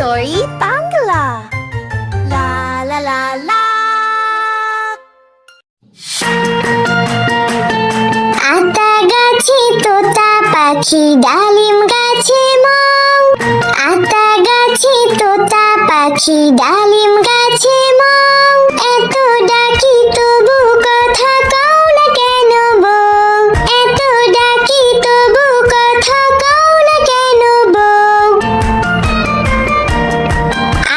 Story Bangla. লা লা লা লা। আতা গাছে তোতা পাখি, ডালিম গাছে মৌ। আতা গাছে তোতা পাখি, ডালিম গাছে মৌ। এত ডাকি তবু কথা কও না কেন বউ? এত ডাকি তবু কথা কও না কেন বউ?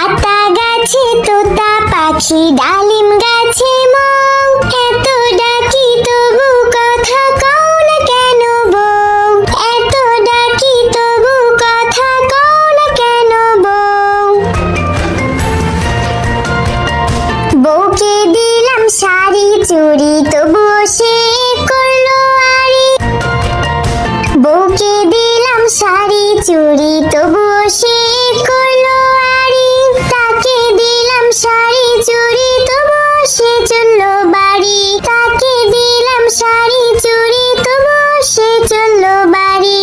আতা গাছে তোতা পাখি, ডালিম গাছে মৌ। এত ডাকি তবু কথা কও না কেন বউ? এত ডাকি তবু কথা কও না কেন বউ? বউকে দিলাম শাড়ি চুড়ি, তবুও সে করলো আড়ি। বউকে দিলাম শাড়ি চুড়ি, তবুও সে করলো আড়ি। তাকে দিলাম শাড়ি চুড়ি, তবুও সে চললো বাড়ি। তাকে দিলাম শাড়ি চুড়ি, তবুও সে চললো বাড়ি।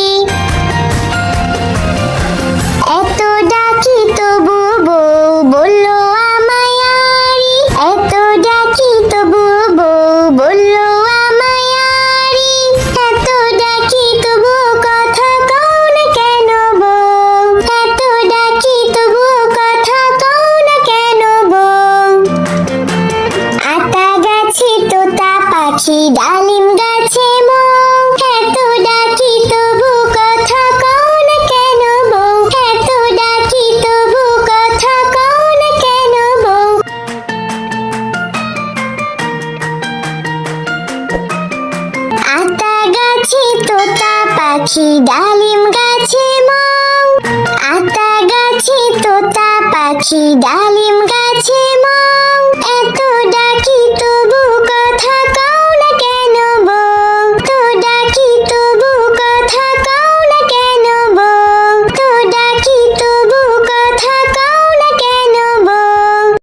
এত ডাকি তবু বউ বললো আমায় আড়ি। এত ডাকি তবু বউ বললো আমায় আড়ি। এত ডাকি তবু কথা কও না কেন বউ? এত ডাকি তবু কথা কও না কেন বউ? আতা গাছে তোতা পাখি, ডালিম গাছে মৌ। এত ডাকি তবু কথা কও না কেন বউ? এত ডাকি তবু কথা কও না কেন বউ? আতা গাছে তোতা পাখি, ডালিম গাছে মৌ। আতা গাছে তোতা পাখি, ডালিম গাছে